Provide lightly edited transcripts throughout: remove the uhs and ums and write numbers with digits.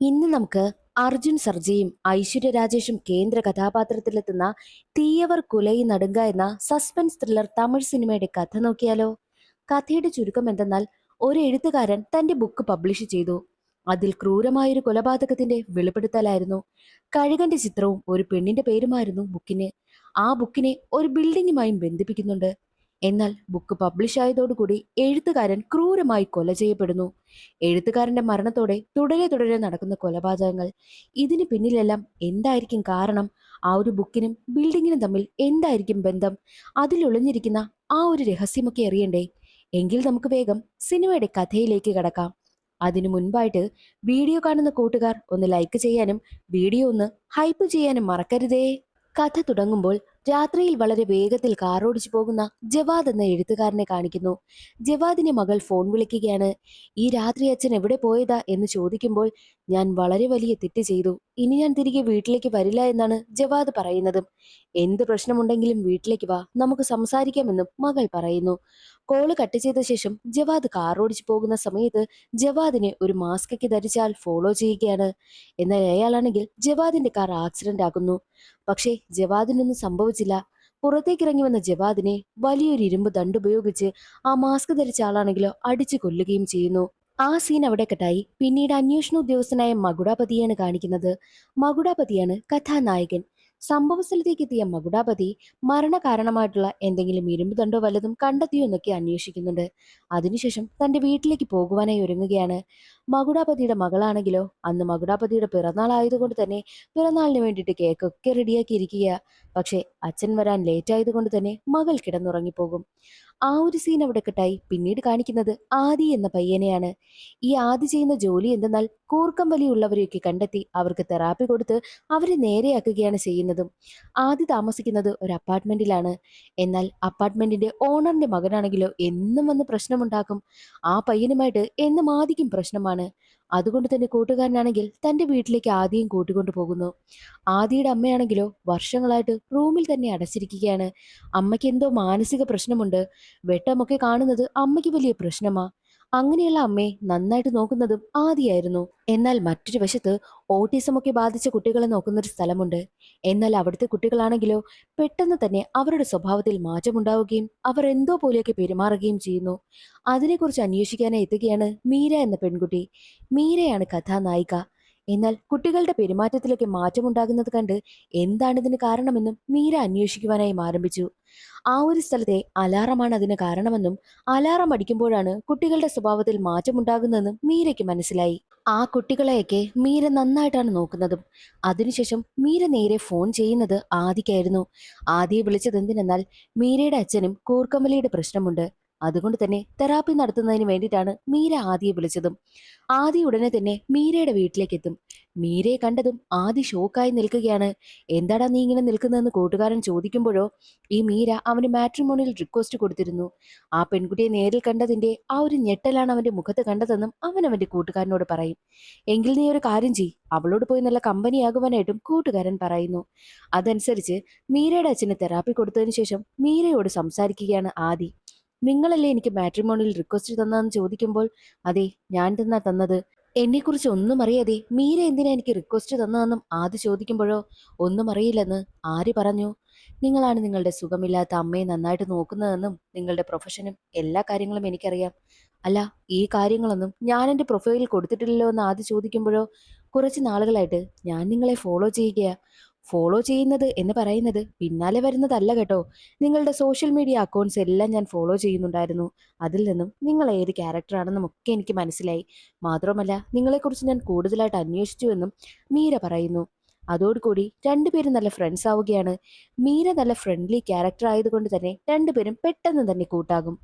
ഇന്ന് നമുക്ക് അർജുൻ സർജയും ഐശ്വര്യ രാജേഷും കേന്ദ്ര കഥാപാത്രത്തിലെത്തുന്ന തീയവർ കുലയി നടുങ്ക എന്ന സസ്പെൻസ് ത്രില്ലർ തമിഴ് സിനിമയുടെ കഥ നോക്കിയാലോ. കഥയുടെ ചുരുക്കം എന്തെന്നാൽ, ഒരു എഴുത്തുകാരൻ തന്റെ ബുക്ക് പബ്ലിഷ് ചെയ്തു. അതിൽ ക്രൂരമായൊരു കൊലപാതകത്തിന്റെ വെളിപ്പെടുത്തലായിരുന്നു. കഴുകന്റെ ചിത്രവും ഒരു പെണ്ണിന്റെ പേരുമായിരുന്നു ബുക്കിന്. ആ ബുക്കിനെ ഒരു ബിൽഡിങ്ങുമായും ബന്ധിപ്പിക്കുന്നുണ്ട്. എന്നാൽ ബുക്ക് പബ്ലിഷ് ആയതോടുകൂടി എഴുത്തുകാരൻ ക്രൂരമായി കൊല ചെയ്യപ്പെടുന്നു. എഴുത്തുകാരന്റെ മരണത്തോടെ തുടരെ തുടരെ നടക്കുന്ന കൊലപാതകങ്ങൾ. ഇതിന് പിന്നിലെല്ലാം എന്തായിരിക്കും കാരണം? ആ ഒരു ബുക്കിനും ബിൽഡിങ്ങിനും തമ്മിൽ എന്തായിരിക്കും ബന്ധം? അതിലൊളിഞ്ഞിരിക്കുന്ന ആ ഒരു രഹസ്യമൊക്കെ അറിയണ്ടേ? എങ്കിൽ നമുക്ക് വേഗം സിനിമയുടെ കഥയിലേക്ക് കടക്കാം. അതിനു മുൻപായിട്ട് വീഡിയോ കാണുന്ന കൂട്ടുകാർ ഒന്ന് ലൈക്ക് ചെയ്യാനും വീഡിയോ ഒന്ന് ഹൈപ്പ് ചെയ്യാനും മറക്കരുതേ. കഥ തുടങ്ങുമ്പോൾ രാത്രിയിൽ വളരെ വേഗത്തിൽ കാറോടിച്ചു പോകുന്ന ജവാദ് എന്ന എഴുത്തുകാരനെ കാണിക്കുന്നു. ജവാദിനെ മകൾ ഫോൺ വിളിക്കുകയാണ്. ഈ രാത്രി അച്ഛൻ എവിടെ പോയതാ എന്ന് ചോദിക്കുമ്പോൾ, ഞാൻ വളരെ വലിയ തെറ്റ് ചെയ്തു, ഇനി ഞാൻ തിരികെ വീട്ടിലേക്ക് വരില്ല എന്നാണ് ജവാദ് പറയുന്നത്. എന്ത് പ്രശ്നമുണ്ടെങ്കിലും വീട്ടിലേക്ക് വാ, നമുക്ക് സംസാരിക്കാമെന്നും മകൾ പറയുന്നു. കോള് കട്ട് ചെയ്ത ശേഷം ജവാദ് കാറോടിച്ചു പോകുന്ന സമയത്ത് ജവാദിനെ ഒരു മാസ്ക് ഒക്കെ ധരിച്ചാൽ ഫോളോ ചെയ്യുകയാണ്. എന്നാൽ അയാളാണെങ്കിൽ ജവാദിന്റെ കാർ ആക്സിഡന്റ് ആകുന്നു. പക്ഷേ ജവാദിനൊന്നും സംഭവിച്ചില്ല. പുറത്തേക്കിറങ്ങി വന്ന ജവാദിനെ വലിയൊരു ഇരുമ്പ് ദണ്ടുപയോഗിച്ച് ആ മാസ്ക് ധരിച്ച ആളാണെങ്കിലോ അടിച്ചു കൊല്ലുകയും ചെയ്യുന്നു. ആ സീൻ അവിടെ കട്ടായി. പിന്നീട് അന്വേഷണ ഉദ്യോഗസ്ഥനായ മകുടാപതിയാണ് കാണിക്കുന്നത്. മകുടാപതിയാണ് കഥാനായകൻ. സംഭവ സ്ഥലത്തേക്ക് എത്തിയ മകുടാപതി മരണകാരണമായിട്ടുള്ള എന്തെങ്കിലും ഇരുമ്പ് ദണ്ടോ വല്ലതും കണ്ടെത്തിയോ എന്നൊക്കെ അന്വേഷിക്കുന്നുണ്ട്. അതിനുശേഷം തന്റെ വീട്ടിലേക്ക് പോകുവാനായി ഒരുങ്ങുകയാണ്. മകുടാപതിയുടെ മകളാണെങ്കിലോ അന്ന് മകുടാപതിയുടെ പിറന്നാൾ ആയതുകൊണ്ട് തന്നെ പിറന്നാളിന് വേണ്ടിയിട്ട് കേക്കൊക്കെ റെഡിയാക്കി ഇരിക്കുക. പക്ഷേ അച്ഛൻ വരാൻ ലേറ്റ് ആയതുകൊണ്ട് തന്നെ മകൾ കിടന്നുറങ്ങിപ്പോകും. ആ ഒരു സീൻ അവിടെ കട്ടായി. പിന്നീട് കാണിക്കുന്നത് ആദി എന്ന പയ്യനെയാണ്. ഈ ആദി ചെയ്യുന്ന ജോലി എന്തെന്നാൽ കൂർക്കം വലിയുള്ളവരെയൊക്കെ കണ്ടെത്തി അവർക്ക് തെറാപ്പി കൊടുത്ത് അവരെ നേരെയാക്കുകയാണ് ചെയ്യുന്നതും. ആദി താമസിക്കുന്നത് ഒരു അപ്പാർട്ട്മെന്റിലാണ്. എന്നാൽ അപ്പാർട്ട്മെന്റിന്റെ ഓണറിന്റെ മകനാണെങ്കിലോ എന്നും വന്ന് പ്രശ്നമുണ്ടാക്കും. ആ പയ്യനുമായിട്ട് എന്നും ആദിക്കും പ്രശ്നമാണ്. അതുകൊണ്ട് തന്നെ കൂട്ടുകാരനാണെങ്കിൽ തന്റെ വീട്ടിലേക്ക് ആദിയും കൂട്ടിക്കൊണ്ടു പോകുന്നു. ആദിയുടെ അമ്മയാണെങ്കിലോ വർഷങ്ങളായിട്ട് റൂമിൽ തന്നെ അടച്ചിരിക്കുകയാണ്. അമ്മയ്ക്ക് എന്തോ മാനസിക പ്രശ്നമുണ്ട്. വെട്ടമൊക്കെ കാണുന്നത് അമ്മയ്ക്ക് വലിയ പ്രശ്നമാ. അങ്ങനെയുള്ള അമ്മയെ നന്നായിട്ട് നോക്കുന്നതും ആദിയായിരുന്നു. എന്നാൽ മറ്റൊരു വശത്ത് ഓട്ടിസം ഒക്കെ ബാധിച്ച കുട്ടികളെ നോക്കുന്ന ഒരു സ്ഥലമുണ്ട്. എന്നാൽ അവിടുത്തെ കുട്ടികളാണെങ്കിലോ പെട്ടെന്ന് തന്നെ അവരുടെ സ്വഭാവത്തിൽ മാറ്റമുണ്ടാവുകയും അവർ എന്തോ പോലെയൊക്കെ പെരുമാറുകയും ചെയ്യുന്നു. അതിനെക്കുറിച്ച് അന്വേഷിക്കാനായി എത്തുകയാണ് മീര എന്ന പെൺകുട്ടി. മീരയാണ് കഥാനായിക. എന്നാൽ കുട്ടികളുടെ പെരുമാറ്റത്തിലൊക്കെ മാറ്റമുണ്ടാകുന്നത് കണ്ട് എന്താണ് ഇതിന് കാരണമെന്നും മീര അന്വേഷിക്കുവാനായി ആരംഭിച്ചു. ആ ഒരു സ്ഥലത്തെ അലാറമാണ് അതിന് കാരണമെന്നും അലാറം അടിക്കുമ്പോഴാണ് കുട്ടികളുടെ സ്വഭാവത്തിൽ മാറ്റമുണ്ടാകുന്നതെന്നും മീരയ്ക്ക് മനസ്സിലായി. ആ കുട്ടികളെയൊക്കെ മീര നന്നായിട്ടാണ് നോക്കുന്നതും. അതിനുശേഷം മീര നേരെ ഫോൺ ചെയ്യുന്നത് ആദിക്കായിരുന്നു. ആദിയെ വിളിച്ചത് എന്തിനെന്നാൽ മീരയുടെ അച്ഛനും കൂർക്കമ്പലിയുടെ പ്രശ്നമുണ്ട്. അതുകൊണ്ട് തന്നെ തെറാപ്പി നടത്തുന്നതിന് വേണ്ടിയിട്ടാണ് മീര ആദിയെ വിളിച്ചതും. ആദി ഉടനെ തന്നെ മീരയുടെ വീട്ടിലേക്ക് എത്തും. മീരയെ കണ്ടതും ആദി ഷോക്കായി നിൽക്കുകയാണ്. എന്താടാ നീ ഇങ്ങനെ നിൽക്കുന്നതെന്ന് കൂട്ടുകാരൻ ചോദിക്കുമ്പോഴോ ഈ മീര അവന് മാട്രിമോണിയൽ റിക്വസ്റ്റ് കൊടുത്തിരുന്നു. ആ പെൺകുട്ടിയെ നേരിൽ കണ്ടതിന്റെ ആ ഒരു ഞെട്ടലാണ് അവന്റെ മുഖത്ത് കണ്ടതെന്നും അവൻ അവന്റെ കൂട്ടുകാരനോട് പറയും. എങ്കിൽ നീ ഒരു കാര്യം ചെയ്, അവളോട് പോയി നല്ല കമ്പനിയാകുവാനായിട്ടും കൂട്ടുകാരൻ പറയുന്നു. അതനുസരിച്ച് മീരയുടെ അച്ഛന് തെറാപ്പി കൊടുത്തതിനു ശേഷം മീരയോട് സംസാരിക്കുകയാണ് ആദി. നിങ്ങളല്ലേ എനിക്ക് മാട്രിമോണിയൽ റിക്വസ്റ്റ് തന്നതെന്ന് ചോദിക്കുമ്പോൾ, അതെ, ഞാൻ തന്നത്. എന്നെക്കുറിച്ച് ഒന്നും അറിയാതെ മീര എന്തിനാ എനിക്ക് റിക്വസ്റ്റ് തന്നതെന്നും ആദ്യ ചോദിക്കുമ്പോഴോ, ഒന്നും അറിയില്ലെന്ന് ആര് പറഞ്ഞു? നിങ്ങളാണ് നിങ്ങളുടെ സുഖമില്ലാത്ത അമ്മയെ നന്നായിട്ട് നോക്കുന്നതെന്നും നിങ്ങളുടെ പ്രൊഫഷനും എല്ലാ കാര്യങ്ങളും എനിക്കറിയാം. അല്ല, ഈ കാര്യങ്ങളൊന്നും ഞാൻ എൻ്റെ പ്രൊഫൈലിൽ കൊടുത്തിട്ടില്ലല്ലോ എന്ന് ആദ്യ ചോദിക്കുമ്പോഴോ, കുറച്ച് നാളുകളായിട്ട് ഞാൻ നിങ്ങളെ ഫോളോ ചെയ്യുകയാ. ഫോളോ ചെയ്യുന്നത് എന്ന് പറയുന്നത് പിന്നാലെ വരുന്നതല്ല കേട്ടോ. നിങ്ങളുടെ സോഷ്യൽ മീഡിയ അക്കൗണ്ട്സ് എല്ലാം ഞാൻ ഫോളോ ചെയ്യുന്നുണ്ടായിരുന്നു. അതിൽ നിന്നും നിങ്ങൾ ഏത് ക്യാരക്ടറാണെന്നും ഒക്കെ എനിക്ക് മനസ്സിലായി. മാത്രമല്ല നിങ്ങളെക്കുറിച്ച് ഞാൻ കൂടുതലായിട്ട് അന്വേഷിച്ചുവെന്നും മീര പറയുന്നു. അതോടുകൂടി രണ്ടുപേരും നല്ല ഫ്രണ്ട്സ് ആവുകയാണ്. മീര നല്ല ഫ്രണ്ട്ലി ക്യാരക്ടർ ആയതുകൊണ്ട് തന്നെ രണ്ടുപേരും പെട്ടെന്ന് തന്നെ കൂട്ടാകും.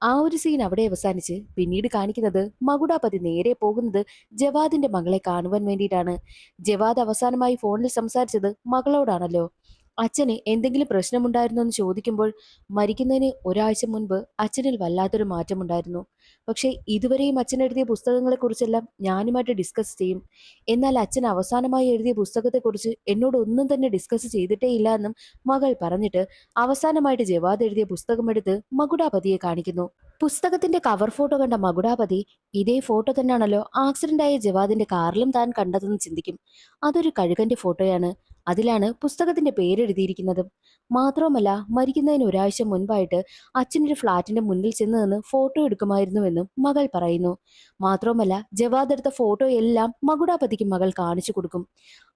ആ ഒരു സീൻ അവിടെ അവസാനിച്ച് പിന്നീട് കാണിക്കുന്നത് മകുടാപതി നേരെ പോകുന്നത് ജവാദിന്റെ മകളെ കാണുവാൻ വേണ്ടിയിട്ടാണ്. ജവാദ് അവസാനമായി ഫോണിൽ സംസാരിച്ചത് മകളോടാണല്ലോ. അച്ഛന് എന്തെങ്കിലും പ്രശ്നമുണ്ടായിരുന്നോ എന്ന് ചോദിക്കുമ്പോൾ, മരിക്കുന്നതിന് ഒരാഴ്ച മുൻപ് അച്ഛനിൽ വല്ലാത്തൊരു മാറ്റമുണ്ടായിരുന്നു. പക്ഷേ ഇതുവരെയും അച്ഛൻ എഴുതിയ പുസ്തകങ്ങളെക്കുറിച്ചെല്ലാം ഞാനുമായിട്ട് ഡിസ്കസ് ചെയ്യും. എന്നാൽ അച്ഛൻ അവസാനമായി എഴുതിയ പുസ്തകത്തെക്കുറിച്ച് എന്നോട് ഒന്നും തന്നെ ഡിസ്കസ് ചെയ്തിട്ടേ ഇല്ല എന്നും മകൾ പറഞ്ഞിട്ട് അവസാനമായിട്ട് ജവാദ് എഴുതിയ പുസ്തകമെടുത്ത് മകുടാപതിയെ കാണിക്കുന്നു. പുസ്തകത്തിന്റെ കവർ ഫോട്ടോ കണ്ട മകുടാപതി ഇതേ ഫോട്ടോ തന്നെയാണല്ലോ ആക്സിഡന്റ് ആയ ജവാദിന്റെ കാറിലും താൻ കണ്ടതെന്ന് ചിന്തിക്കും. അതൊരു കഴുകന്റെ ഫോട്ടോയാണ്. അതിലാണ് പുസ്തകത്തിന്റെ പേരെഴുതിയിരിക്കുന്നത്. മാത്രവുമല്ല, മരിക്കുന്നതിന് ഒരാഴ്ച മുൻപായിട്ട് അച്ഛനൊരു ഫ്ളാറ്റിന്റെ മുന്നിൽ ചെന്ന് നിന്ന് ഫോട്ടോ എടുക്കുമായിരുന്നുവെന്നും മകൾ പറയുന്നു. മാത്രവുമല്ല, ജവാദ് എടുത്ത ഫോട്ടോ എല്ലാം മകുടാപതിക്ക് മകൾ കാണിച്ചു കൊടുക്കും.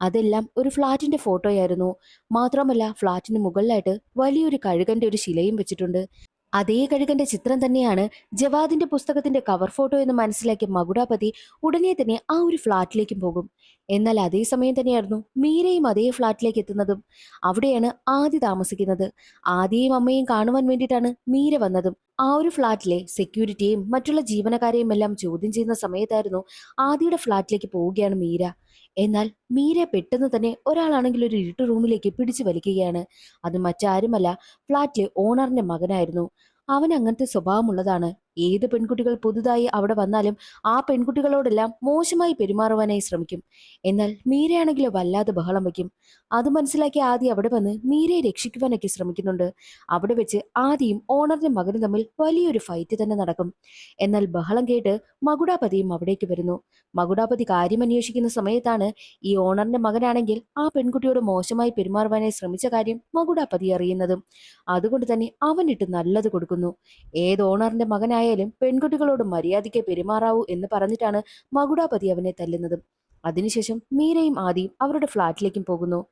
അതെല്ലാം ഒരു ഫ്ളാറ്റിന്റെ ഫോട്ടോയായിരുന്നു. മാത്രമല്ല, ഫ്ളാറ്റിന് മുകളിലായിട്ട് വലിയൊരു കഴുകന്റെ ഒരു ശിലയും വെച്ചിട്ടുണ്ട്. അതേ കഴുകന്റെ ചിത്രം തന്നെയാണ് ജവാദിന്റെ പുസ്തകത്തിന്റെ കവർ ഫോട്ടോ എന്ന് മനസ്സിലാക്കിയ മകുടാപതി ഉടനെ തന്നെ ആ ഒരു ഫ്ളാറ്റിലേക്കും പോകും. എന്നാൽ അതേ സമയം തന്നെയായിരുന്നു മീരയും അതേ ഫ്ളാറ്റിലേക്ക് എത്തുന്നതും. അവിടെയാണ് ആദി താമസിക്കുന്നത്. ആദിയെയും അമ്മയും കാണുവാൻ വേണ്ടിയിട്ടാണ് മീര വന്നതും. ആ ഒരു ഫ്ളാറ്റിലെ സെക്യൂരിറ്റിയെയും മറ്റുള്ള ജീവനക്കാരെയും എല്ലാം ചോദ്യം ചെയ്യുന്ന സമയത്തായിരുന്നു ആദിയുടെ ഫ്ളാറ്റിലേക്ക് പോവുകയാണ് മീര. എന്നാൽ മീരയെ പെട്ടെന്ന് തന്നെ ഒരാളാണെങ്കിൽ ഒരു ഇരുട്ട് റൂമിലേക്ക് പിടിച്ചു വലിക്കുകയാണ്. അത് മറ്റാരുമല്ല, ഫ്ളാറ്റിലെ ഓണറിന്റെ മകനായിരുന്നു. അവൻ അങ്ങനത്തെ സ്വഭാവമുള്ളതാണ്. ഏത് പെൺകുട്ടികൾ പുതുതായി അവിടെ വന്നാലും ആ പെൺകുട്ടികളോടെല്ലാം മോശമായി പെരുമാറുവാനായി ശ്രമിക്കും. എന്നാൽ മീരയാണെങ്കിലോ വല്ലാതെ ബഹളം വയ്ക്കും. അത് മനസ്സിലാക്കി ആദി അവിടെ വന്ന് മീരയെ രക്ഷിക്കുവാനൊക്കെ ശ്രമിക്കുന്നുണ്ട്. അവിടെ വെച്ച് ആദിയും ഓണറിന്റെ മകനും തമ്മിൽ വലിയൊരു ഫൈറ്റ് തന്നെ നടക്കും. എന്നാൽ ബഹളം കേട്ട് മകുടാപതിയും അവിടേക്ക് വരുന്നു. മകുടാപതി കാര്യം അന്വേഷിക്കുന്ന സമയത്താണ് ഈ ഓണറിന്റെ മകനാണെങ്കിൽ ആ പെൺകുട്ടിയോട് മോശമായി പെരുമാറുവാനായി ശ്രമിച്ച കാര്യം മകുടാപതി അറിയുന്നതും. അതുകൊണ്ട് തന്നെ അവനിട്ട് നല്ലത് കൊടുക്കുന്നു. ഏത് ഓണറിന്റെ മകനായാലും പെൺകുട്ടികളോട് മര്യാദയ്ക്ക് പെരുമാറാവൂ എന്ന് പറഞ്ഞിട്ടാണ് മകുടാപതി അവനെ തല്ലുന്നതും. അതിനുശേഷം മീരയും ആദിയും അവരുടെ ഫ്ളാറ്റിലേക്കും പോകുന്നു.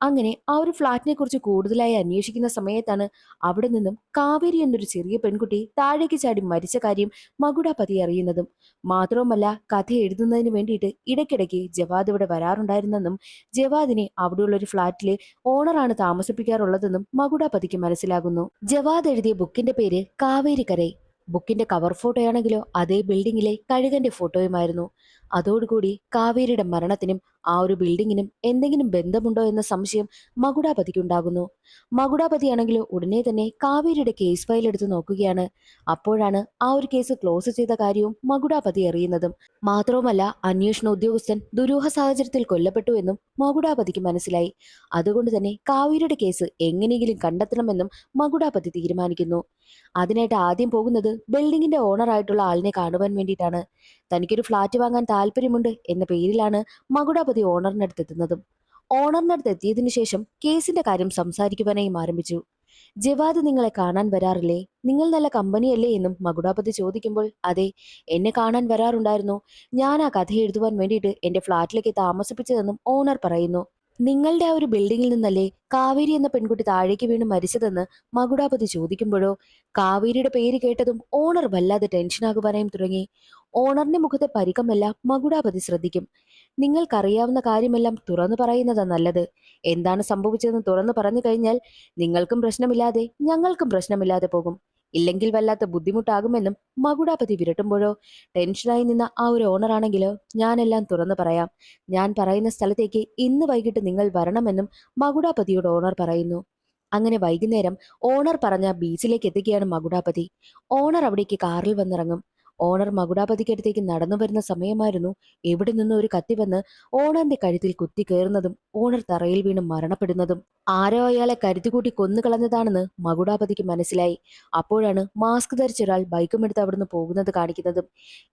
അങ്ങനെ ആ ഒരു ഫ്ളാറ്റിനെ കുറിച്ച് കൂടുതലായി അന്വേഷിക്കുന്ന സമയത്താണ് അവിടെ നിന്നും കാവേരി എന്നൊരു ചെറിയ പെൺകുട്ടി താഴേക്ക് ചാടി മരിച്ച കാര്യം മകുടാപതി അറിയുന്നതും. മാത്രവുമല്ല, കഥ എഴുതുന്നതിന് വേണ്ടിയിട്ട് ഇടയ്ക്കിടയ്ക്ക് ജവാദ് ഇവിടെ വരാറുണ്ടായിരുന്നെന്നും ജവാദിനെ അവിടെയുള്ള ഒരു ഫ്ളാറ്റിലെ ഓണറാണ് താമസിപ്പിക്കാറുള്ളതെന്നും മകുടാപതിക്ക് മനസ്സിലാകുന്നു. ജവാദ് എഴുതിയ ബുക്കിന്റെ പേര് കാവേരിക്കരൈ. ബുക്കിന്റെ കവർ ഫോട്ടോയാണെങ്കിലോ അതേ ബിൽഡിങ്ങിലെ കഴുകന്റെ ഫോട്ടോയുമായിരുന്നു. അതോടുകൂടി കാവേരിയുടെ മരണത്തിനും ആ ഒരു ബിൽഡിങ്ങിനും എന്തെങ്കിലും ബന്ധമുണ്ടോ എന്ന സംശയം മകുടാപതിക്ക് ഉണ്ടാകുന്നു. മകുടാപതിയാണെങ്കിലോ ഉടനെ തന്നെ കാവേരിയുടെ കേസ് ഫയൽ എടുത്ത് നോക്കുകയാണ്. അപ്പോഴാണ് ആ ഒരു കേസ് ക്ലോസ് ചെയ്ത കാര്യവും മകുടാപതി അറിയുന്നതും. മാത്രവുമല്ല, അന്വേഷണ ഉദ്യോഗസ്ഥൻ ദുരൂഹ സാഹചര്യത്തിൽ കൊല്ലപ്പെട്ടു എന്നും മകുടാപതിക്ക് മനസ്സിലായി. അതുകൊണ്ട് തന്നെ കാവേരിയുടെ കേസ് എങ്ങനെയെങ്കിലും കണ്ടെത്തണമെന്നും മകുടാപതി തീരുമാനിക്കുന്നു. അതിനായിട്ട് ആദ്യം പോകുന്നത് ബിൽഡിങ്ങിന്റെ ഓണറായിട്ടുള്ള ആളിനെ കാണുവാൻ വേണ്ടിയിട്ടാണ്. തനിക്കൊരു ഫ്ളാറ്റ് വാങ്ങാൻ താല്പര്യമുണ്ട് എന്ന പേരിലാണ് മകുടാപതി ഓണറിനടുത്ത് എത്തുന്നതും. ഓണറിനടുത്ത് എത്തിയതിനു ശേഷം കേസിന്റെ കാര്യം സംസാരിക്കുവാനായും ആരംഭിച്ചു. ജവാദ് നിങ്ങളെ കാണാൻ വരാറില്ലേ? നിങ്ങൾ നല്ല കമ്പനിയല്ലേ എന്നും മകുടാപതി ചോദിക്കുമ്പോൾ, അതെ, എന്നെ കാണാൻ വരാറുണ്ടായിരുന്നു. ഞാൻ ആ കഥ എഴുതുവാൻ വേണ്ടിയിട്ട് എന്റെ ഫ്ളാറ്റിലേക്ക് താമസിപ്പിച്ചതെന്നും ഓണർ പറയുന്നു. നിങ്ങളുടെ ആ ഒരു ബിൽഡിങ്ങിൽ നിന്നല്ലേ കാവേരി എന്ന പെൺകുട്ടി താഴേക്ക് വീണ് മരിച്ചതെന്ന് മകുടാപതി ചോദിക്കുമ്പോഴോ കാവേരിയുടെ പേര് കേട്ടതും ഓണർ വല്ലാതെ ടെൻഷനാകുവാനായും തുടങ്ങി. ഓണറിന്റെ മുഖത്തെ പരിക്കമെല്ലാം മകുടാപതി ശ്രദ്ധിക്കും. നിങ്ങൾക്കറിയാവുന്ന കാര്യമെല്ലാം തുറന്നു പറയുന്നതാ നല്ലത്. എന്താണ് സംഭവിച്ചതെന്ന് തുറന്നു പറഞ്ഞു കഴിഞ്ഞാൽ നിങ്ങൾക്കും പ്രശ്നമില്ലാതെ ഞങ്ങൾക്കും പ്രശ്നമില്ലാതെ പോകും. ഇല്ലെങ്കിൽ വല്ലാത്ത ബുദ്ധിമുട്ടാകുമെന്നും മകുടാപതി വിരട്ടുമ്പോഴോ ടെൻഷനായി നിന്ന ആ ഒരു ഓണറാണെങ്കിലോ, ഞാനെല്ലാം തുറന്നു പറയാം. ഞാൻ പറയുന്ന സ്ഥലത്തേക്ക് ഇന്ന് വൈകിട്ട് നിങ്ങൾ വരണമെന്നും മകുടാപതിയോട് ഓണർ പറയുന്നു. അങ്ങനെ വൈകുന്നേരം ഓണർ പറഞ്ഞ ബീച്ചിലേക്ക് എത്തുകയാണ് മകുടാപതി. ഓണർ അവിടേക്ക് കാറിൽ വന്നിറങ്ങും. ഓണർ മകുടാപതിക്കടുത്തേക്ക് നടന്നു വരുന്ന സമയമായിരുന്നു എവിടെ നിന്നും ഒരു കത്തി വന്ന് ഓണറിന്റെ കഴുത്തിൽ കുത്തി കയറുന്നതും ഓണർ തറയിൽ വീണ് മരണപ്പെടുന്നതും. ആരോ അയാളെ കരുതികൂട്ടി കൊന്നുകളഞ്ഞതാണെന്ന് മകുടാപതിക്ക് മനസ്സിലായി. അപ്പോഴാണ് മാസ്ക് ധരിച്ച ഒരാൾ ബൈക്കുമെടുത്ത് അവിടുന്ന് പോകുന്നത് കാണിക്കുന്നതും.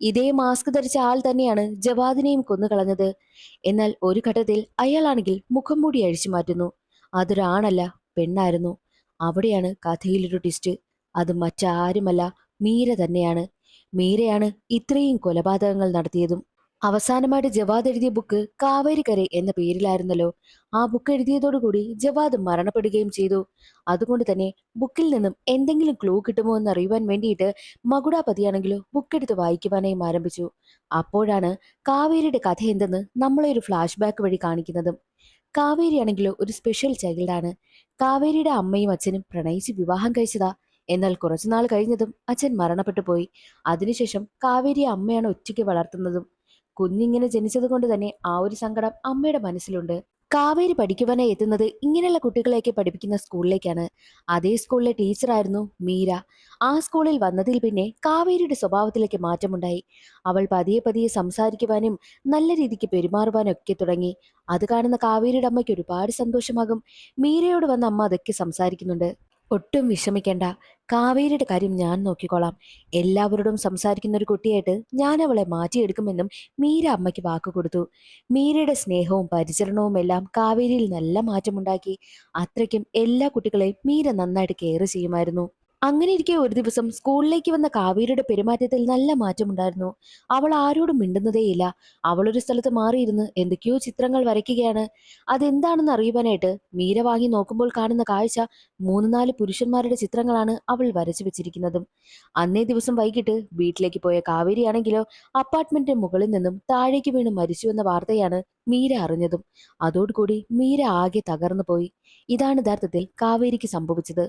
ഇതേ മാസ്ക് ധരിച്ച ആൾ തന്നെയാണ് ജവാദിനെയും കൊന്നുകളഞ്ഞത്. എന്നാൽ ഒരു ഘട്ടത്തിൽ അയാളാണെങ്കിൽ മുഖം മൂടി അഴിച്ചു മാറ്റുന്നു. അതൊരാണല്ല, പെണ്ണായിരുന്നു. അവിടെയാണ് കഥയിലൊരു ട്വിസ്റ്റ്. അത് മറ്റാരുമല്ല, മീര തന്നെയാണ്. മീരയാണ് ഇത്രയും കൊലപാതകങ്ങൾ നടത്തിയതും. അവസാനമായിട്ട് ജവാദ് എഴുതിയ ബുക്ക് കാവേരിക്കര എന്ന പേരിലായിരുന്നല്ലോ. ആ ബുക്ക് എഴുതിയതോടുകൂടി ജവാദ് മരണപ്പെടുകയും ചെയ്തു. അതുകൊണ്ട് തന്നെ ബുക്കിൽ നിന്നും എന്തെങ്കിലും ക്ലൂ കിട്ടുമോ എന്ന് അറിയുവാൻ വേണ്ടിയിട്ട് മകുടാപതിയാണെങ്കിലോ ബുക്ക് എടുത്ത് വായിക്കുവാനായും ആരംഭിച്ചു. അപ്പോഴാണ് കാവേരിയുടെ കഥ എന്തെന്ന് നമ്മളെ ഒരു ഫ്ലാഷ് ബാക്ക് വഴി കാണിക്കുന്നതും. കാവേരിയാണെങ്കിലോ ഒരു സ്പെഷ്യൽ ചൈൽഡാണ്. കാവേരിയുടെ അമ്മയും അച്ഛനും പ്രണയിച്ച് വിവാഹം കഴിച്ചതാ. എന്നാൽ കുറച്ചുനാൾ കഴിഞ്ഞതും അച്ഛൻ മരണപ്പെട്ടു പോയി. അതിനുശേഷം കാവേരിയെ അമ്മയാണ് ഒറ്റയ്ക്ക് വളർത്തുന്നതും. കുഞ്ഞിങ്ങനെ ജനിച്ചത് കൊണ്ട് തന്നെ ആ ഒരു സങ്കടം അമ്മയുടെ മനസ്സിലുണ്ട്. കാവേരി പഠിക്കുവാനായി എത്തുന്നത് ഇങ്ങനെയുള്ള കുട്ടികളെയൊക്കെ പഠിപ്പിക്കുന്ന സ്കൂളിലേക്കാണ്. അതേ സ്കൂളിലെ ടീച്ചറായിരുന്നു മീര. ആ സ്കൂളിൽ വന്നതിൽ പിന്നെ കാവേരിയുടെ സ്വഭാവത്തിലേക്ക് മാറ്റമുണ്ടായി. അവൾ പതിയെ പതിയെ സംസാരിക്കുവാനും നല്ല രീതിക്ക് പെരുമാറുവാനും ഒക്കെ തുടങ്ങി. അത് കാണുന്ന കാവേരിയുടെ അമ്മയ്ക്ക് ഒരുപാട് സന്തോഷമാകും. മീരയോട് വന്ന അമ്മ അതൊക്കെ സംസാരിക്കുന്നുണ്ട്. ഒട്ടും വിഷമിക്കേണ്ട, കാവേരിയുടെ കാര്യം ഞാൻ നോക്കിക്കോളാം. എല്ലാവരോടും സംസാരിക്കുന്ന ഒരു കുട്ടിയായിട്ട് ഞാൻ അവളെ മാറ്റിയെടുക്കുമെന്നും മീര അമ്മയ്ക്ക് വാക്കുകൊടുത്തു. മീരയുടെ സ്നേഹവും പരിചരണവും എല്ലാം കാവേരിയിൽ നല്ല മാറ്റമുണ്ടാക്കി. അത്രയ്ക്കും എല്ലാ കുട്ടികളെയും മീര നന്നായിട്ട് കെയർ ചെയ്യുമായിരുന്നു. അങ്ങനെ ഇരിക്കെ ഒരു ദിവസം സ്കൂളിലേക്ക് വന്ന കാവേരിയുടെ പെരുമാറ്റത്തിൽ നല്ല മാറ്റമുണ്ടായിരുന്നു. അവൾ ആരോടും മിണ്ടുന്നതേയില്ല. അവളൊരു സ്ഥലത്ത് മാറിയിരുന്ന് എന്തൊക്കെയോ ചിത്രങ്ങൾ വരയ്ക്കുകയാണ്. അതെന്താണെന്ന് അറിയുവാനായിട്ട് മീര വാങ്ങി നോക്കുമ്പോൾ കാണുന്ന കാഴ്ച 3-4 പുരുഷന്മാരുടെ ചിത്രങ്ങളാണ് അവൾ വരച്ചു വെച്ചിരിക്കുന്നതും. അന്നേ ദിവസം വൈകിട്ട് വീട്ടിലേക്ക് പോയ കാവേരിയാണെങ്കിലോ അപ്പാർട്ട്മെന്റിന്റെ മുകളിൽ നിന്നും താഴേക്ക് വീണ് മരിച്ചുവെന്ന വാർത്തയാണ് മീര അറിഞ്ഞതും. അതോടുകൂടി മീര ആകെ തകർന്നു പോയി. ഇതാണ് യഥാർത്ഥത്തിൽ കാവേരിക്ക് സംഭവിച്ചത്.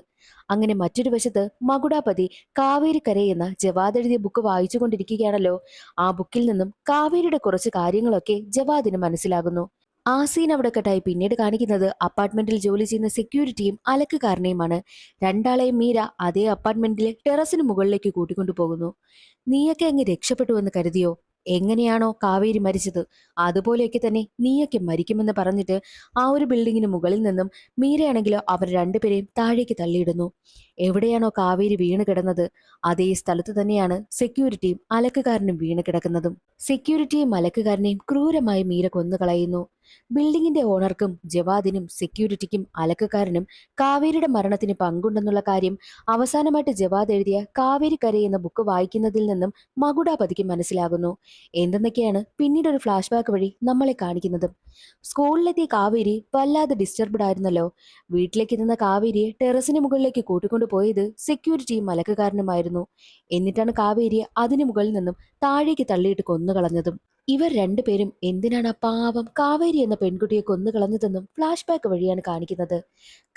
അങ്ങനെ മറ്റൊരു വശത്ത് മകുടാപതി കാവേരിക്കര എന്ന ജവാദ് എഴുതിയ ബുക്ക് വായിച്ചുകൊണ്ടിരിക്കുകയാണല്ലോ. ആ ബുക്കിൽ നിന്നും കാവേരിയുടെ കുറച്ച് കാര്യങ്ങളൊക്കെ ജവാദിന് മനസ്സിലാകുന്നു. ആ സീൻ അവിടെ കട്ടായി പിന്നീട് കാണിക്കുന്നത് അപ്പാർട്ട്മെന്റിൽ ജോലി ചെയ്യുന്ന സെക്യൂരിറ്റിയും അലക്കുകാരനെയുമാണ്. രണ്ടാളെയും മീര അതേ അപ്പാർട്ട്മെന്റിലെ ടെറസിന് മുകളിലേക്ക് കൂട്ടിക്കൊണ്ടു പോകുന്നു. നീയൊക്കെ അങ്ങ് രക്ഷപ്പെട്ടു എന്ന് കരുതിയോ? എങ്ങനെയാണോ കാവേരി മരിച്ചത് അതുപോലെയൊക്കെ തന്നെ നീയൊക്കെ മരിക്കുമെന്ന് പറഞ്ഞിട്ട് ആ ഒരു ബിൽഡിങ്ങിന് മുകളിൽ നിന്നും മീരയാണെങ്കിലോ അവർ രണ്ടുപേരെയും താഴേക്ക് തള്ളിയിടുന്നു. എവിടെയാണോ കാവേരി വീണ് കിടന്നത് അതേ സ്ഥലത്ത് തന്നെയാണ് സെക്യൂരിറ്റിയും അലക്കുകാരനും വീണ് കിടക്കുന്നതും. സെക്യൂരിറ്റിയും അലക്കുകാരനെയും ക്രൂരമായി മീര കൊന്നുകളയുന്നു. ബിൽഡിങ്ങിന്റെ ഓണർക്കും ജവാദിനും സെക്യൂരിറ്റിക്കും അലക്കുകാരനും കാവേരിയുടെ മരണത്തിന് പങ്കുണ്ടെന്നുള്ള കാര്യം അവസാനമായിട്ട് ജവാദ് എഴുതിയ കാവേരിക്കര എന്ന ബുക്ക് വായിക്കുന്നതിൽ നിന്നും മകുടാപതിക്ക് മനസ്സിലാകുന്നു. എന്തെന്നൊക്കെയാണ് പിന്നീട് ഒരു ഫ്ലാഷ് ബാക്ക് വഴി നമ്മളെ കാണിക്കുന്നത്. സ്കൂളിലെത്തിയ കാവേരി വല്ലാതെ ഡിസ്റ്റർബ്ഡ് ആയിരുന്നല്ലോ. വീട്ടിലേക്ക് എത്തുന്ന കാവേരിയെ ടെറസിന് മുകളിലേക്ക് കൂട്ടിക്കൊണ്ടു പോയത് സെക്യൂരിറ്റിയും മലക്കുകാരനുമായിരുന്നു. എന്നിട്ടാണ് കാവേരിയെ അതിനു മുകളിൽ നിന്നും താഴേക്ക് തള്ളിയിട്ട് കൊന്നുകളഞ്ഞതും. ഇവർ രണ്ടുപേരും എന്തിനാണ് ആ പാവം കാവേരി എന്ന പെൺകുട്ടിയെ കൊന്നുകളഞ്ഞതെന്നും ഫ്ലാഷ് ബാക്ക് വഴിയാണ് കാണിക്കുന്നത്.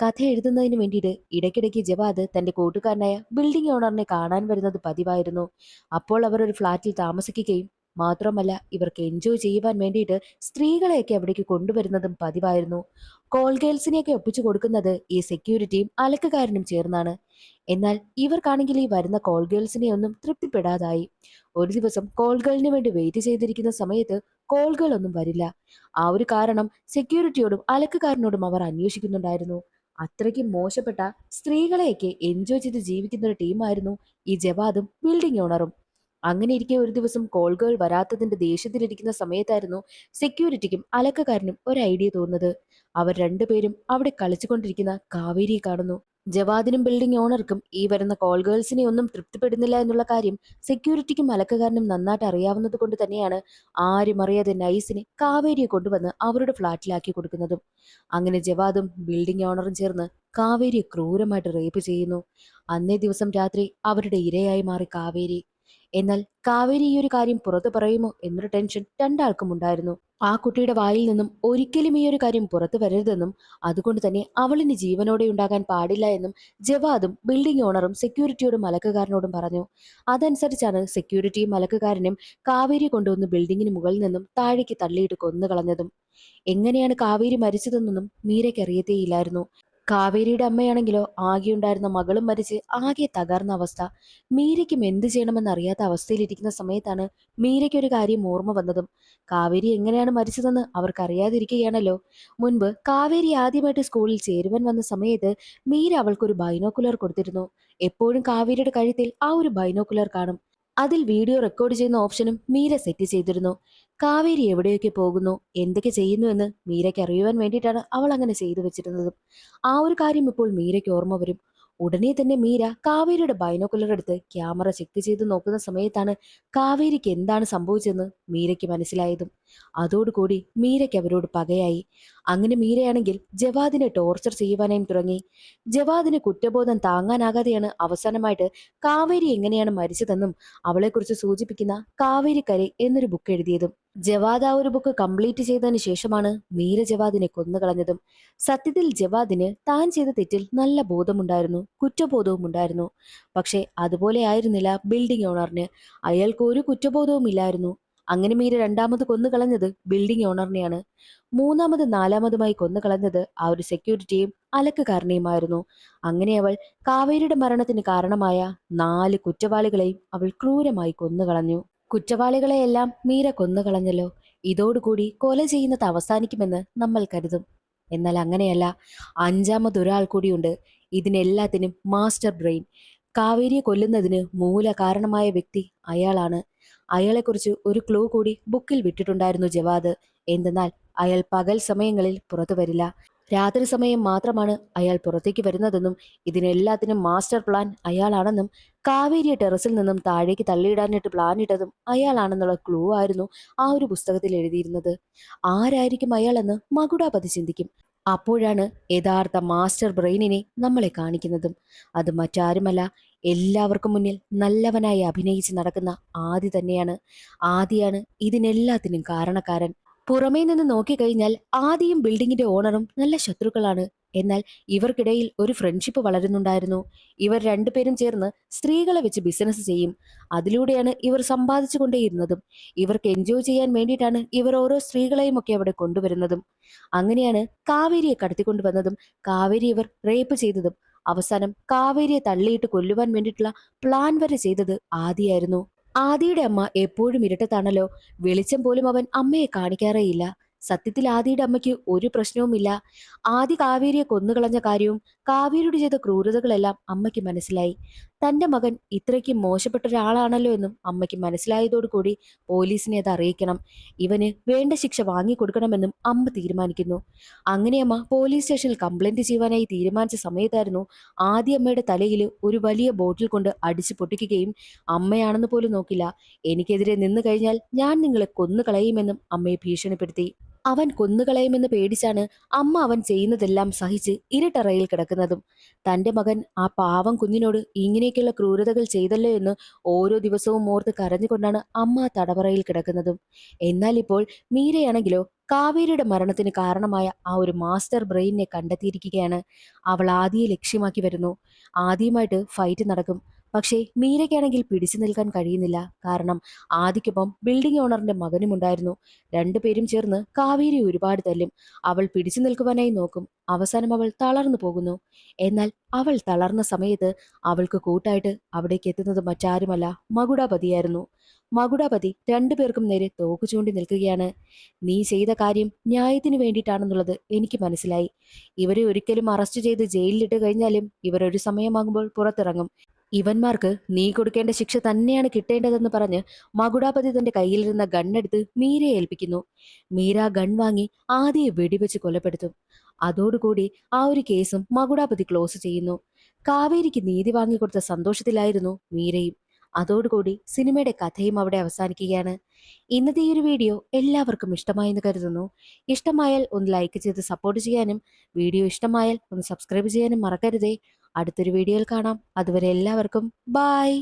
കഥ എഴുതുന്നതിന് വേണ്ടിയിട്ട് ഇടയ്ക്കിടയ്ക്ക് ജവാദ് തന്റെ കൂട്ടുകാരനായ ബിൽഡിംഗ് ഓണറിനെ കാണാൻ വരുന്നത് പതിവായിരുന്നു. അപ്പോൾ അവർ ഒരു ഫ്ളാറ്റിൽ താമസിക്കുകയും മാത്രമല്ല ഇവർക്ക് എൻജോയ് ചെയ്യുവാൻ വേണ്ടിയിട്ട് സ്ത്രീകളെയൊക്കെ അവിടേക്ക് കൊണ്ടുവരുന്നതും പതിവായിരുന്നു. കോൾ ഗേൾസിനെയൊക്കെ ഒപ്പിച്ചു കൊടുക്കുന്നത് ഈ സെക്യൂരിറ്റിയും അലക്കുകാരനും ചേർന്നാണ്. എന്നാൽ ഇവർക്കാണെങ്കിൽ ഈ വരുന്ന കോൾ ഗേൾസിനെ ഒന്നും തൃപ്തിപ്പെടാതായി. ഒരു ദിവസം കോൾ ഗേളിന് വേണ്ടി വെയിറ്റ് ചെയ്തിരിക്കുന്ന സമയത്ത് കോൾ ഗേൾ ഒന്നും വരില്ല. ആ ഒരു കാരണം സെക്യൂരിറ്റിയോടും അലക്കുകാരനോടും അവർ അന്വേഷിക്കുന്നുണ്ടായിരുന്നു. അത്രയ്ക്കും മോശപ്പെട്ട സ്ത്രീകളെയൊക്കെ എൻജോയ് ചെയ്ത് ജീവിക്കുന്ന ഒരു ടീമായിരുന്നു ഈ ജവാദും ബിൽഡിംഗ് ഓണറും. അങ്ങനെ ഇരിക്കെ ഒരു ദിവസം കോൾ ഗേൾ വരാത്തതിന്റെ ദേഷ്യത്തിലിരിക്കുന്ന സമയത്തായിരുന്നു സെക്യൂരിറ്റിക്കും അലക്കുകാരനും ഒരു ഐഡിയ തോന്നുന്നത്. അവർ രണ്ടുപേരും അവിടെ കളിച്ചുകൊണ്ടിരിക്കുന്ന കാവേരിയെ കാണുന്നു. ജവാദിനും ബിൽഡിംഗ് ഓണർക്കും ഈ വരുന്ന കോൾ ഗേൾസിനെ ഒന്നും തൃപ്തിപ്പെടുന്നില്ല എന്നുള്ള കാര്യം സെക്യൂരിറ്റിക്കും അലക്കുകാരനും നന്നായിട്ട് അറിയാവുന്നത് കൊണ്ട് തന്നെയാണ് ആരും അറിയാതെ നൈസിനെ കാവേരിയെ കൊണ്ടുവന്ന് അവരുടെ ഫ്ളാറ്റിലാക്കി കൊടുക്കുന്നതും. അങ്ങനെ ജവാദും ബിൽഡിംഗ് ഓണറും ചേർന്ന് കാവേരിയെ ക്രൂരമായിട്ട് റേപ്പ് ചെയ്യുന്നു. അന്നേ ദിവസം രാത്രി അവരുടെ ഇരയായി മാറി കാവേരി. എന്നാൽ കാവേരി ഈ ഒരു കാര്യം പുറത്തു പറയുമോ എന്നൊരു ടെൻഷൻ രണ്ടാൾക്കും ഉണ്ടായിരുന്നു. ആ കുട്ടിയുടെ വായിൽ നിന്നും ഒരിക്കലും ഈ ഒരു കാര്യം പുറത്തു വരരുതെന്നും അതുകൊണ്ട് തന്നെ അവളിന് ജീവനോടെ ഉണ്ടാകാൻ പാടില്ല എന്നും ജവാദും ബിൽഡിംഗ് ഓണറും സെക്യൂരിറ്റിയോടും മലക്കുകാരനോടും പറഞ്ഞു. അതനുസരിച്ചാണ് സെക്യൂരിറ്റിയും മലക്കുകാരനും കാവേരി കൊണ്ടുവന്ന് ബിൽഡിങ്ങിന് മുകളിൽ നിന്നും താഴേക്ക് തള്ളിയിട്ട് കൊന്നുകളഞ്ഞതും. എങ്ങനെയാണ് കാവേരി മരിച്ചതെന്നൊന്നും മീരയ്ക്ക് അറിയത്തേയില്ലായിരുന്നു. കാവേരിയുടെ അമ്മയാണെങ്കിലോ ആകെയുണ്ടായിരുന്ന മകളും മരിച്ച് ആകെ തകർന്ന അവസ്ഥ. മീരയ്ക്കും എന്ത് ചെയ്യണമെന്ന് അറിയാത്ത അവസ്ഥയിലിരിക്കുന്ന സമയത്താണ് മീരയ്ക്ക് ഒരു കാര്യം ഓർമ്മ വന്നതും. കാവേരി എങ്ങനെയാണ് മരിച്ചതെന്ന് അവർക്കറിയാതിരിക്കുകയാണല്ലോ. മുൻപ് കാവേരി ആദ്യമായിട്ട് സ്കൂളിൽ ചേരുവാൻ വന്ന സമയത്ത് മീര അവൾക്കൊരു ബൈനോക്കുലർ കൊടുത്തിരുന്നു. എപ്പോഴും കാവേരിയുടെ കഴുത്തിൽ ആ ഒരു ബൈനോക്കുലർ കാണും. അതിൽ വീഡിയോ റെക്കോർഡ് ചെയ്യുന്ന ഓപ്ഷനും മീര സെറ്റ് ചെയ്തിരുന്നു. കാവേരി എവിടെയൊക്കെ പോകുന്നു എന്തൊക്കെ ചെയ്യുന്നു എന്ന് മീരയ്ക്ക് അറിയുവാൻ വേണ്ടിയിട്ടാണ് അവൾ അങ്ങനെ ചെയ്തു വെച്ചിരുന്നത്. ആ ഒരു കാര്യം ഇപ്പോൾ മീരയ്ക്ക് ഓർമ്മ വരും. ഉടനെ തന്നെ മീര കാവേരിയുടെ ബൈനോക്കുലർ എടുത്ത് ക്യാമറ ചെക്ക് ചെയ്ത് നോക്കുന്ന സമയത്താണ് കാവേരിക്ക് എന്താണ് സംഭവിച്ചതെന്ന് മീരയ്ക്ക് മനസ്സിലായതും. അതോടുകൂടി മീരയ്ക്ക് അവരോട് പകയായി. അങ്ങനെ മീരയാണെങ്കിൽ ജവാദിനെ ടോർച്ചർ ചെയ്യുവാനായും തുടങ്ങി. ജവാദിന് കുറ്റബോധം താങ്ങാനാകാതെയാണ് അവസാനമായിട്ട് കാവേരി എങ്ങനെയാണ് മരിച്ചതെന്നും അവളെക്കുറിച്ച് സൂചിപ്പിക്കുന്ന കാവേരിക്കര എന്നൊരു ബുക്ക് എഴുതിയതും. ജവാദ് ആ ഒരു ബുക്ക് കംപ്ലീറ്റ് ചെയ്തതിന് ശേഷമാണ് മീര ജവാദിനെ കൊന്നുകളഞ്ഞതും. സത്യത്തിൽ ജവാദിന് താൻ ചെയ്ത തെറ്റിൽ നല്ല ബോധമുണ്ടായിരുന്നു, കുറ്റബോധവും ഉണ്ടായിരുന്നു. പക്ഷെ അതുപോലെ ആയിരുന്നില്ല ബിൽഡിംഗ് ഓണറിന്. അയാൾക്ക് ഒരു കുറ്റബോധവും ഇല്ലായിരുന്നു. അങ്ങനെ മീര രണ്ടാമത് കൊന്നുകളഞ്ഞത് ബിൽഡിംഗ് ഓണറിനെയാണ്. മൂന്നാമത് നാലാമതുമായി കൊന്നുകളഞ്ഞത് ആ ഒരു സെക്യൂരിറ്റിയും അലക്കുകാരനെയുമായിരുന്നു. അങ്ങനെ അവൾ കാവേരിയുടെ മരണത്തിന് കാരണമായ 4 കുറ്റവാളികളെയും അവൾ ക്രൂരമായി കൊന്നുകളഞ്ഞു. കുറ്റവാളികളെയെല്ലാം മീര കൊന്നുകളഞ്ഞല്ലോ, ഇതോടുകൂടി കൊല ചെയ്യുന്നത് അവസാനിക്കുമെന്ന് നമ്മൾ കരുതും. എന്നാൽ അങ്ങനെയല്ല. അഞ്ചാമതൊരാൾ കൂടിയുണ്ട്. ഇതിനെല്ലാത്തിനും മാസ്റ്റർ ബ്രെയിൻ. കാവേരിയെ കൊല്ലുന്നതിന് മൂല കാരണമായ വ്യക്തി അയാളാണ്. അയാളെക്കുറിച്ച് ഒരു ക്ലൂ കൂടി ബുക്കിൽ വിട്ടിട്ടുണ്ടായിരുന്നു ജവാദ്. എന്തെന്നാൽ അയാൾ പകൽ സമയങ്ങളിൽ പുറത്തു വരില്ല. രാത്രി സമയം മാത്രമാണ് അയാൾ പുറത്തേക്ക് വരുന്നതെന്നും ഇതിനെല്ലാത്തിനും മാസ്റ്റർ പ്ലാൻ അയാളാണെന്നും കാവേരിയെ ടെറസിൽ നിന്നും താഴേക്ക് തള്ളിയിടാനായിട്ട് പ്ലാൻ ഇട്ടതും അയാളാണെന്നുള്ള ക്ലൂ ആയിരുന്നു ആ ഒരു പുസ്തകത്തിൽ എഴുതിയിരുന്നത്. ആരായിരിക്കും അയാളെന്ന് മകുടാപതി ചിന്തിക്കും. അപ്പോഴാണ് യഥാർത്ഥ മാസ്റ്റർ ബ്രെയിനിനെ നമ്മളെ കാണിക്കുന്നതും. അത് മറ്റാരുമല്ല, എല്ലാവർക്കും മുന്നിൽ നല്ലവനായി അഭിനയിച്ച് നടക്കുന്ന ആദി തന്നെയാണ്. ആദിയാണ് ഇതിനെല്ലാത്തിനും കാരണക്കാരൻ. പുറമേ നിന്ന് നോക്കിക്കഴിഞ്ഞാൽ ആദിയും ബിൽഡിങ്ങിന്റെ ഓണറും നല്ല ശത്രുക്കളാണ്. എന്നാൽ ഇവർക്കിടയിൽ ഒരു ഫ്രണ്ട്ഷിപ്പ് വളരുന്നുണ്ടായിരുന്നു. ഇവർ രണ്ടുപേരും ചേർന്ന് സ്ത്രീകളെ വെച്ച് ബിസിനസ് ചെയ്യും. അതിലൂടെയാണ് ഇവർ സമ്പാദിച്ചു കൊണ്ടേയിരുന്നതും. ഇവർക്ക് എൻജോയ് ചെയ്യാൻ വേണ്ടിയിട്ടാണ് ഇവർ ഓരോ സ്ത്രീകളെയും ഒക്കെ അവിടെ കൊണ്ടുവരുന്നതും. അങ്ങനെയാണ് കാവേരിയെ കടത്തിക്കൊണ്ടുവന്നതും കാവേരി ഇവർ റേപ്പ് ചെയ്തതും. അവസാനം കാവേരിയെ തള്ളിയിട്ട് കൊല്ലുവാൻ വേണ്ടിയിട്ടുള്ള പ്ലാൻ വരെ ചെയ്തത് ആദിയായിരുന്നു. ആദിയുടെ അമ്മ എപ്പോഴും ഇരുട്ടത്താണല്ലോ. വെളിച്ചം പോലും അവൻ അമ്മയെ കാണിക്കാറേയില്ല. സത്യത്തിൽ ആദിയുടെ അമ്മയ്ക്ക് ഒരു പ്രശ്നവുമില്ല. ആദി കാവേരിയെ കൊന്നുകളഞ്ഞ കാര്യവും കാവേരിയോട് ചെയ്ത ക്രൂരതകളെല്ലാം അമ്മയ്ക്ക് മനസ്സിലായി. തന്റെ മകൻ ഇത്രയ്ക്ക് മോശപ്പെട്ട ഒരാളാണല്ലോ എന്നും അമ്മയ്ക്ക് മനസ്സിലായതോടുകൂടി പോലീസിനെ അത് അറിയിക്കണം. ഇവന് വേണ്ട ശിക്ഷ വാങ്ങിക്കൊടുക്കണമെന്നും അമ്മ തീരുമാനിക്കുന്നു. അങ്ങനെ അമ്മ പോലീസ് സ്റ്റേഷനിൽ കംപ്ലൈന്റ് ചെയ്യുവാനായി തീരുമാനിച്ച സമയത്തായിരുന്നു ആദ്യ അമ്മയുടെ തലയിൽ ഒരു വലിയ ബോട്ടിൽ കൊണ്ട് അടിച്ചു പൊട്ടിക്കുകയും അമ്മയാണെന്ന് പോലും നോക്കില്ല, എനിക്കെതിരെ നിന്നു കഴിഞ്ഞാൽ ഞാൻ നിങ്ങളെ കൊന്നുകളയുമെന്നും അമ്മയെ ഭീഷണിപ്പെടുത്തി. അവൻ കൊന്നുകളയുമെന്ന് പേടിച്ചാണ് അമ്മ അവൻ ചെയ്യുന്നതെല്ലാം സഹിച്ച് ഇരുട്ടറയിൽ കിടക്കുന്നതും. തന്റെ മകൻ ആ പാവം കുഞ്ഞിനോട് ഇങ്ങനെയൊക്കെയുള്ള ക്രൂരതകൾ ചെയ്തല്ലോ എന്ന് ഓരോ ദിവസവും ഓർത്ത് കരഞ്ഞുകൊണ്ടാണ് അമ്മ ആ തടവറയിൽ കിടക്കുന്നതും. എന്നാൽ ഇപ്പോൾ മീരയാണെങ്കിലോ കാവേരിയുടെ മരണത്തിന് കാരണമായ ആ ഒരു മാസ്റ്റർ ബ്രെയിനിനെ കണ്ടെത്തിയിരിക്കുകയാണ്. അവൾ ആദിയെ ലക്ഷ്യമാക്കി വരുന്നു. ആദിയുമായിട്ട് ഫൈറ്റ് നടക്കും. പക്ഷേ മീരയ്ക്കാണെങ്കിൽ പിടിച്ചു നിൽക്കാൻ കഴിയുന്നില്ല. കാരണം ആദിക്കൊപ്പം ബിൽഡിംഗ് ഓണറിന്റെ മകനുമുണ്ടായിരുന്നു. രണ്ടുപേരും ചേർന്ന് കാവേരി ഒരുപാട് തല്ലും. അവൾ പിടിച്ചു നിൽക്കുവാനായി നോക്കും. അവസാനം അവൾ തളർന്നു പോകുന്നു. എന്നാൽ അവൾ തളർന്ന സമയത്ത് അവൾക്ക് കൂട്ടായിട്ട് അവിടേക്ക് എത്തുന്നത് മറ്റാരുമല്ല, മകുടാപതിയായിരുന്നു. മകുടാപതി രണ്ടുപേർക്കും നേരെ തോക്ക് ചൂണ്ടി നിൽക്കുകയാണ്. നീ ചെയ്ത കാര്യം ന്യായത്തിന് വേണ്ടിയിട്ടാണെന്നുള്ളത് എനിക്ക് മനസ്സിലായി. ഇവരെ ഒരിക്കലും അറസ്റ്റ് ചെയ്ത് ജയിലിലിട്ട് കഴിഞ്ഞാലും ഇവർ ഒരു സമയമാകുമ്പോൾ പുറത്തിറങ്ങും. ഇവന്മാർക്ക് നീ കൊടുക്കേണ്ട ശിക്ഷ തന്നെയാണ് കിട്ടേണ്ടതെന്ന് പറഞ്ഞ് മകുടാപതി തന്റെ കയ്യിലിരുന്ന ഗണ്ണെടുത്ത് മീരയെ ഏൽപ്പിക്കുന്നു. മീര ഗൺ വാങ്ങി ആദിയെ വെടിവെച്ച് കൊലപ്പെടുത്തും. അതോടുകൂടി ആ ഒരു കേസും മകുടാപതി ക്ലോസ് ചെയ്യുന്നു. കാവേരിക്ക് നീതി വാങ്ങിക്കൊടുത്ത സന്തോഷത്തിലായിരുന്നു മീരയും. അതോടുകൂടി സിനിമയുടെ കഥയും അവിടെ അവസാനിക്കുകയാണ്. ഇന്നത്തെ ഈ ഒരു വീഡിയോ എല്ലാവർക്കും ഇഷ്ടമായെന്ന് കരുതുന്നു. ഇഷ്ടമായാൽ ഒന്ന് ലൈക്ക് ചെയ്ത് സപ്പോർട്ട് ചെയ്യാനും വീഡിയോ ഇഷ്ടമായാൽ ഒന്ന് സബ്സ്ക്രൈബ് ചെയ്യാനും മറക്കരുതേ. അടുത്തൊരു വീഡിയോയിൽ കാണാം. അതുവരെ എല്ലാവർക്കും ബായ്.